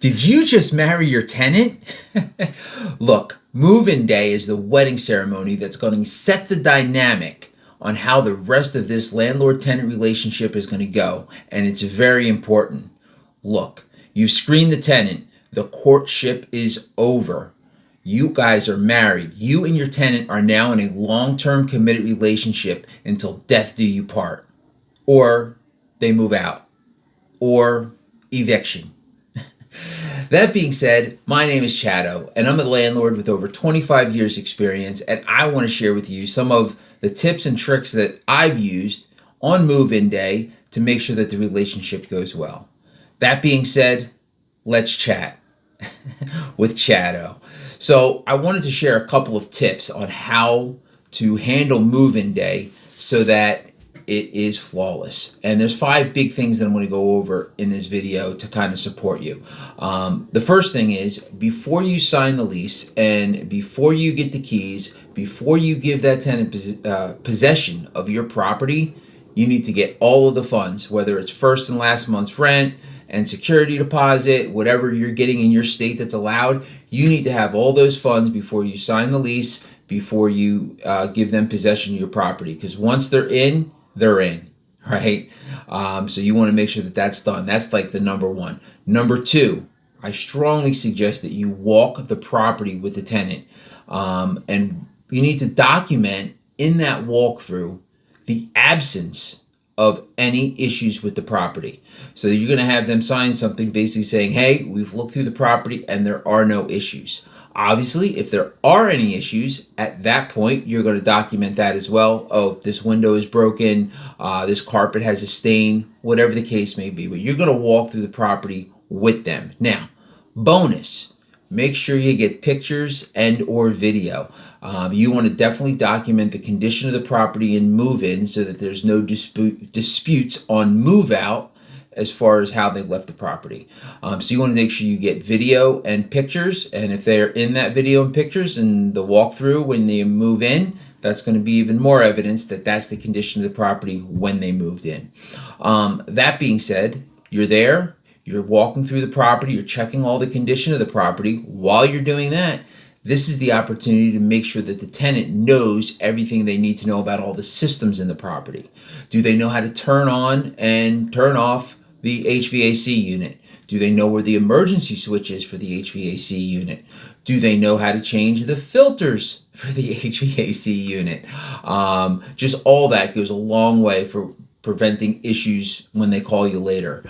Did you just marry your tenant? Look, move-in day is the wedding ceremony that's going to set the dynamic on how the rest of this landlord-tenant relationship is going to go, and it's very important. Look, you've screened the tenant. The courtship is over. You guys are married. You and your tenant are now in a long-term committed relationship until death do you part. Or they move out. Or eviction. That being said, my name is Chado, and I'm a landlord with over 25 years experience, and I want to share with you some of the tips and tricks that I've used on move-in day to make sure that the relationship goes well. That being said, let's chat with Chado. So I wanted to share a couple of tips on how to handle move-in day so that it is flawless. And there's 5 big things that I'm going to go over in this video to kind of support you. The first thing is, before you sign the lease and before you get the keys, before you give that tenant possession of your property, you need to get all of the funds, whether it's first and last month's rent and security deposit, whatever you're getting in your state that's allowed. You need to have all those funds before you sign the lease, before you give them possession of your property. Because once they're in, right? So you want to make sure that that's done. That's like the number one. Number 2, I strongly suggest that you walk the property with the tenant. And you need to document in that walkthrough the absence of any issues with the property. So you're going to have them sign something basically saying, hey, we've looked through the property and there are no issues. Obviously, if there are any issues, at that point, you're going to document that as well. Oh, this window is broken, this carpet has a stain, whatever the case may be. But you're going to walk through the property with them. Now, bonus, make sure you get pictures and or video. You want to definitely document the condition of the property and move-in so that there's no disputes on move-out as far as how they left the property. So you want to make sure you get video and pictures, and if they're in that video and pictures and the walkthrough when they move in, that's going to be even more evidence that that's the condition of the property when they moved in. That being said, you're there, you're walking through the property, you're checking all the condition of the property. While you're doing that, this is the opportunity to make sure that the tenant knows everything they need to know about all the systems in the property. Do they know how to turn on and turn off the HVAC unit? Do they know where the emergency switch is for the HVAC unit? Do they know how to change the filters for the HVAC unit? Just all that goes a long way for preventing issues when they call you later.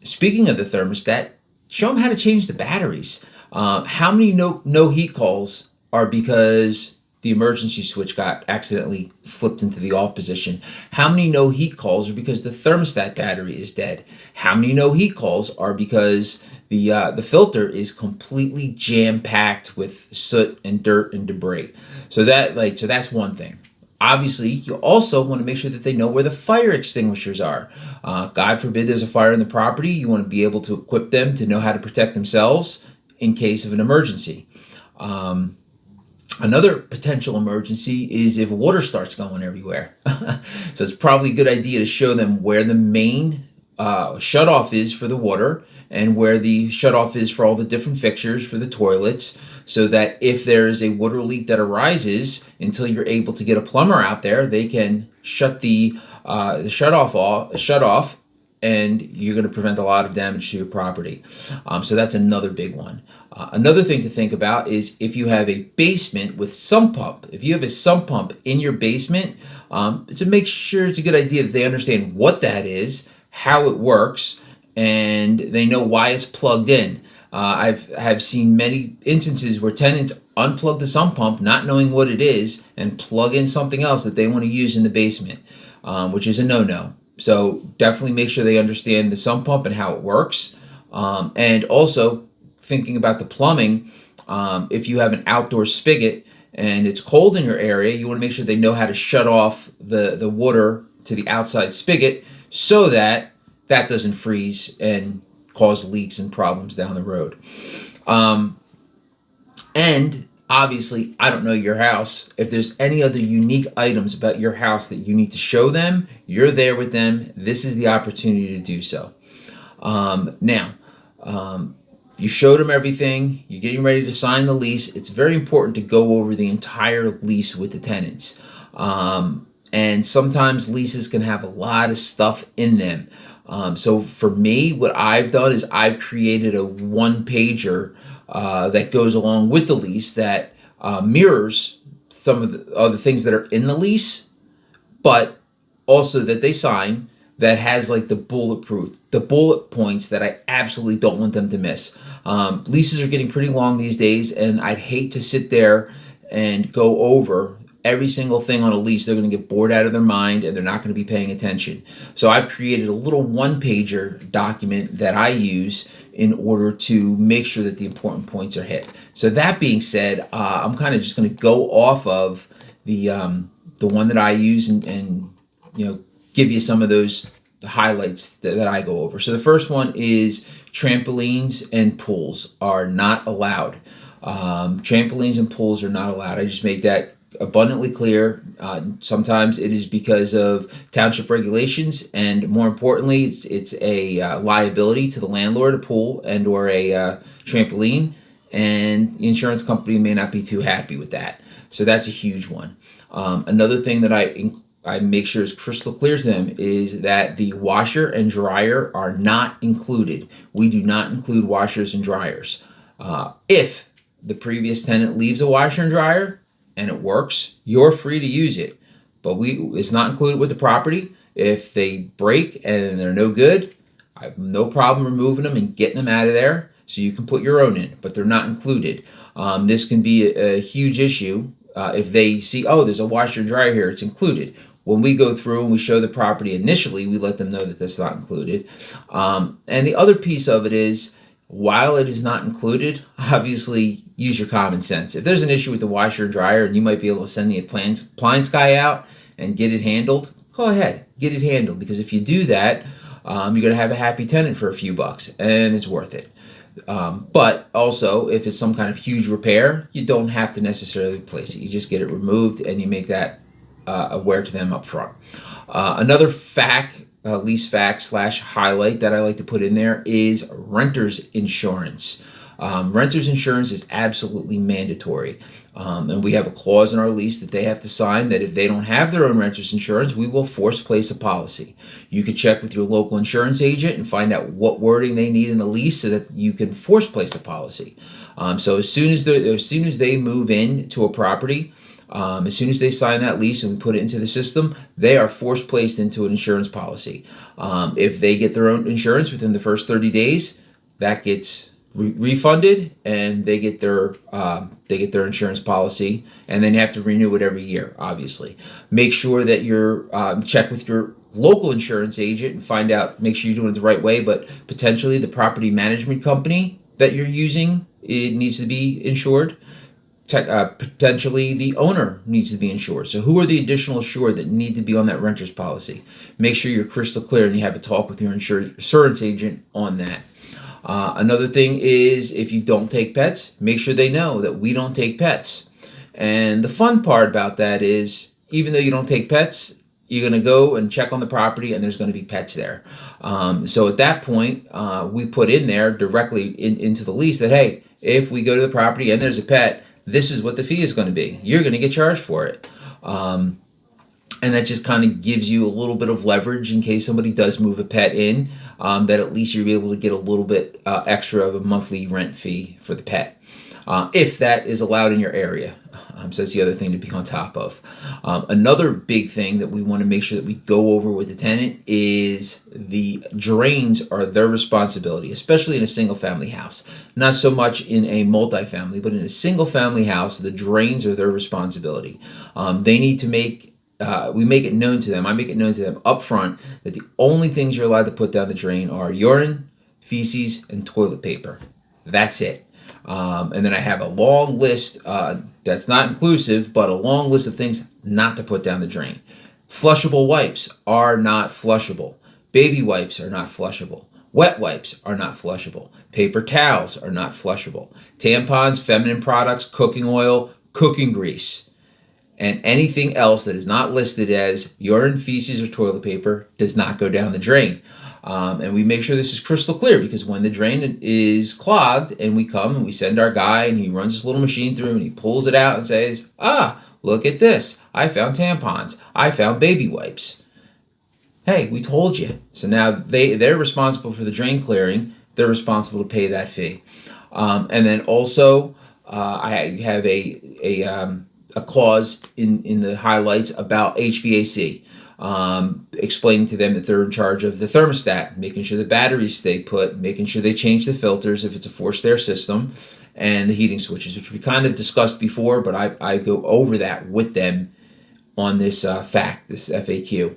Speaking of the thermostat, show them how to change the batteries. How many no heat calls are because the emergency switch got accidentally flipped into the off position? How many no heat calls are because the thermostat battery is dead? How many no heat calls are because the filter is completely jam-packed with soot and dirt and debris? So that's one thing. Obviously, you also want to make sure that they know where the fire extinguishers are. God forbid there's a fire in the property. You want to be able to equip them to know how to protect themselves in case of an emergency. Another potential emergency is if water starts going everywhere. So it's probably a good idea to show them where the main shutoff is for the water and where the shutoff is for all the different fixtures for the toilets, so that if there is a water leak that arises, until you're able to get a plumber out there, they can shut the shut off, and you're going to prevent a lot of damage to your property. So that's another big one. Another thing to think about is if you have a basement with sump pump. If you have a sump pump in your basement, to make sure it's a good idea that they understand what that is, how it works, and they know why it's plugged in. I've seen many instances where tenants unplug the sump pump not knowing what it is and plug in something else that they want to use in the basement, which is a no-no. So definitely make sure they understand the sump pump and how it works. And also thinking about the plumbing, if you have an outdoor spigot and it's cold in your area, you want to make sure they know how to shut off the water to the outside spigot so that that doesn't freeze and cause leaks and problems down the road. And obviously, I don't know your house. If there's any other unique items about your house that you need to show them, you're there with them. This is the opportunity to do so. Now, You showed them everything. You're getting ready to sign the lease. It's very important to go over the entire lease with the tenants. And sometimes leases can have a lot of stuff in them. So for me, what I've done is I've created a one-pager that goes along with the lease that mirrors some of the other things that are in the lease, but also that they sign, that has like the bullet points that I absolutely don't want them to miss. Leases are getting pretty long these days, and I'd hate to sit there and go over every single thing on a lease. They're going to get bored out of their mind, and they're not going to be paying attention. So I've created a little one-pager document that I use in order to make sure that the important points are hit. So that being said, I'm kind of just going to go off of the one that I use and give you some of those highlights that I go over. So the first one is trampolines and pools are not allowed. Trampolines and pools are not allowed. I just make that abundantly clear. Sometimes it is because of township regulations, and more importantly, it's a liability to the landlord, a pool and or a trampoline, and the insurance company may not be too happy with that. So that's a huge one. Another thing that I make sure is crystal clear to them is that the washer and dryer are not included. We do not include washers and dryers. If the previous tenant leaves a washer and dryer and it works, you're free to use it. But it's not included with the property. If they break and they're no good, I have no problem removing them and getting them out of there, so you can put your own in, but they're not included. This can be a huge issue if they see, oh, there's a washer and dryer here, it's included. When we go through and we show the property initially, we let them know that that's not included. And the other piece of it is, while it is not included, obviously use your common sense. If there's an issue with the washer and dryer and you might be able to send the appliance guy out and get it handled, go ahead, get it handled. Because if you do that, you're going to have a happy tenant for a few bucks, and it's worth it. But also, if it's some kind of huge repair, you don't have to necessarily replace it. You just get it removed and you make that aware to them up front. Another lease fact / highlight that I like to put in there is renter's insurance. Renter's insurance is absolutely mandatory. And we have a clause in our lease that they have to sign that if they don't have their own renter's insurance, we will force place a policy. You can check with your local insurance agent and find out what wording they need in the lease so that you can force place a policy. So as soon as they move in to a property, as soon as they sign that lease and we put it into the system, they are force placed into an insurance policy. If they get their own insurance within the first 30 days, that gets refunded, and they get their insurance policy, and then you have to renew it every year. Obviously, make sure that you're check with your local insurance agent and find out, make sure you're doing it the right way. But potentially, the property management company that you're using, it needs to be insured. Potentially the owner needs to be insured. So who are the additional insured that need to be on that renter's policy? Make sure you're crystal clear and you have a talk with your insurance agent on that. Another thing is, if you don't take pets, make sure they know that we don't take pets. And the fun part about that is, even though you don't take pets, you're going to go and check on the property and there's going to be pets there. So at that point, we put in there directly into the lease that, hey, if we go to the property and there's a pet, this is what the fee is going to be. You're going to get charged for it. And that just kind of gives you a little bit of leverage in case somebody does move a pet in, that at least you're able to get a little bit extra of a monthly rent fee for the pet, if that is allowed in your area. So that's the other thing to be on top of. Another big thing that we want to make sure that we go over with the tenant is the drains are their responsibility, especially in a single family house. Not so much in a multifamily, but in a single family house, the drains are their responsibility. They need to we make it known to them. I make it known to them up front that the only things you're allowed to put down the drain are urine, feces, and toilet paper. That's it. And then I have a long list that's not inclusive, but a long list of things not to put down the drain. Flushable wipes are not flushable. Baby wipes are not flushable. Wet wipes are not flushable. Paper towels are not flushable. Tampons, feminine products, cooking oil, cooking grease, and anything else that is not listed as urine, feces, or toilet paper does not go down the drain. And we make sure this is crystal clear, because when the drain is clogged and we come and we send our guy and he runs this little machine through and he pulls it out and says, look at this. I found tampons. I found baby wipes. Hey, we told you. So now they're responsible for the drain clearing. They're responsible to pay that fee. And then also, I have a clause in the highlights about HVAC, explaining to them that they're in charge of the thermostat, making sure the batteries stay put, making sure they change the filters if it's a forced air system, and the heating switches, which we kind of discussed before, but I go over that with them on this this FAQ.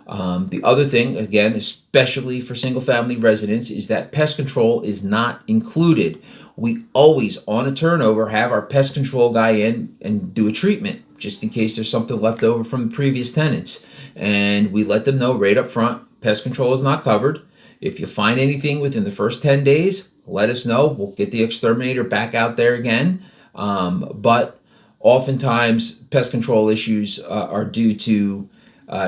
The other thing, again, especially for single-family residents, is that pest control is not included. We always, on a turnover, have our pest control guy in and do a treatment, just in case there's something left over from the previous tenants. And we let them know right up front, pest control is not covered. If you find anything within the first 10 days, let us know. We'll get the exterminator back out there again. But oftentimes, pest control issues are due to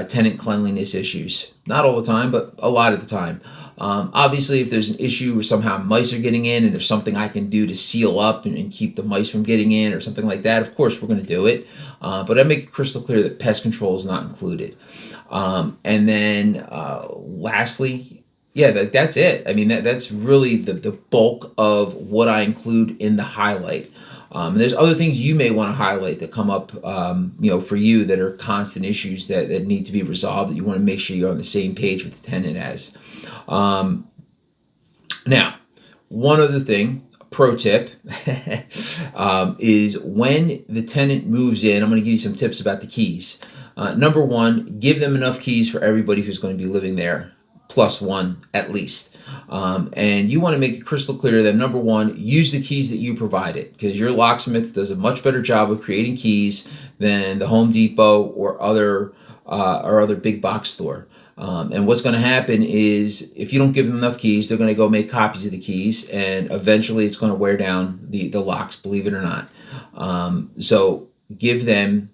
tenant cleanliness issues. Not all the time, but a lot of the time. Obviously, if there's an issue where somehow mice are getting in and there's something I can do to seal up and keep the mice from getting in or something like that, of course we're going to do it. But I make it crystal clear that pest control is not included. And then lastly, yeah, that's it. I mean, that's really the bulk of what I include in the highlight. And there's other things you may want to highlight that come up, for you, that are constant issues that need to be resolved, that you want to make sure you're on the same page with the tenant as. Now, one other thing, pro tip, is when the tenant moves in, I'm going to give you some tips about the keys. Number one, give them enough keys for everybody who's going to be living there, plus one at least. And you want to make it crystal clear that, number one, use the keys that you provided, because your locksmith does a much better job of creating keys than the Home Depot or other big box store. And what's going to happen is, if you don't give them enough keys, they're going to go make copies of the keys, and eventually it's going to wear down the locks, believe it or not. So give them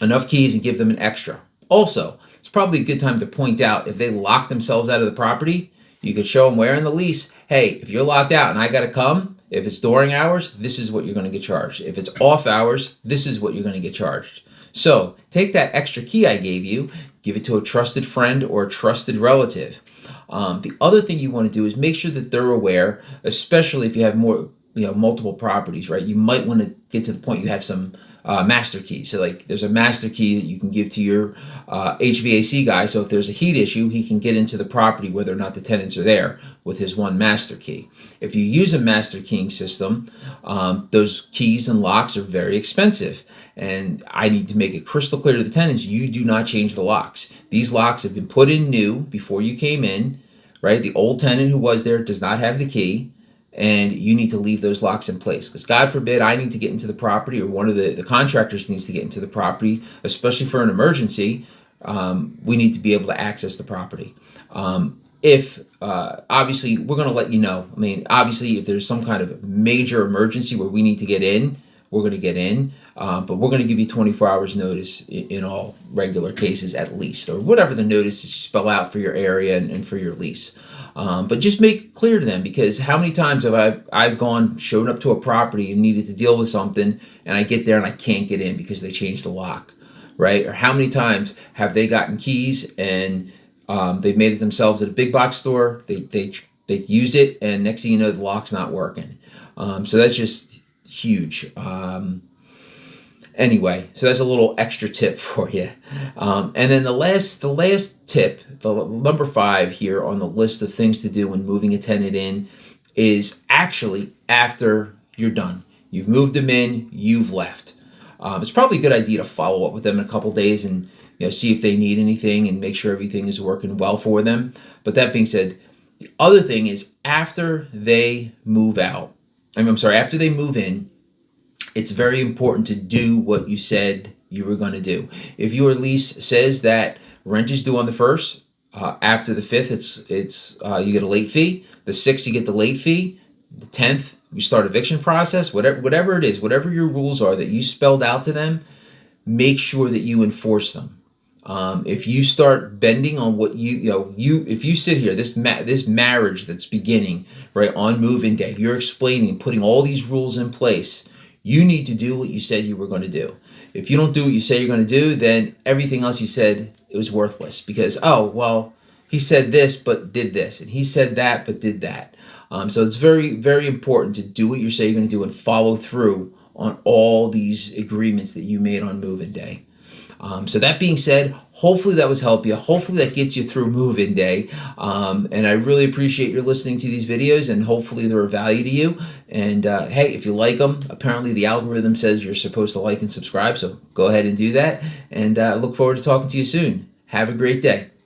enough keys and give them an extra. Also, it's probably a good time to point out, if they lock themselves out of the property, you could show them where in the lease, hey, if you're locked out and I got to come, if it's during hours, this is what you're going to get charged. If it's off hours, this is what you're going to get charged. So take that extra key I gave you, give it to a trusted friend or a trusted relative. The other thing you want to do is make sure that they're aware, especially if you have multiple properties, right? You might want to get to the point you have some master key. So like, there's a master key that you can give to your HVAC guy. So if there's a heat issue, he can get into the property whether or not the tenants are there with his one master key. If you use a master keying system, those keys and locks are very expensive. And I need to make it crystal clear to the tenants, you do not change the locks. These locks have been put in new before you came in, right? The old tenant who was there does not have the key, and you need to leave those locks in place, because God forbid I need to get into the property, or one of the contractors needs to get into the property, especially for an emergency. We need to be able to access the property. If obviously we're going to let you know. I mean, obviously, if there's some kind of major emergency where we need to get in, we're going to get in. But we're going to give you 24 hours notice in all regular cases, at least, or whatever the notice is you spell out for your area and for your lease. But just make it clear to them, because how many times have I've shown up to a property and needed to deal with something, and I get there and I can't get in because they changed the lock, right? Or how many times have they gotten keys and they've made it themselves at a big box store, they use it, and next thing you know, the lock's not working. So that's just huge. Anyway, so that's a little extra tip for you. And then the last tip, the number 5 here on the list of things to do when moving a tenant in, is actually after you're done. You've moved them in, you've left. It's probably a good idea to follow up with them in a couple days and see if they need anything and make sure everything is working well for them. But that being said, the other thing is, after they move out, after they move in, it's very important to do what you said you were going to do. If your lease says that rent is due on the 1st, after the 5th, it's you get a late fee. The 6th, you get the late fee. The 10th, you start eviction process. Whatever it is, whatever your rules are that you spelled out to them, make sure that you enforce them. If you start bending on what if you sit here, this marriage that's beginning right on move-in day, you're explaining, putting all these rules in place. You need to do what you said you were going to do. If you don't do what you say you're going to do, then everything else you said, it was worthless, because, oh well, he said this but did this, and he said that but did that. So it's very, very important to do what you say you're going to do and follow through on all these agreements that you made on move-in day. So that being said, hopefully that was help you. Hopefully that gets you through move-in day. And I really appreciate your listening to these videos, and hopefully they're of value to you. And hey, if you like them, apparently the algorithm says you're supposed to like and subscribe. So go ahead and do that. And look forward to talking to you soon. Have a great day.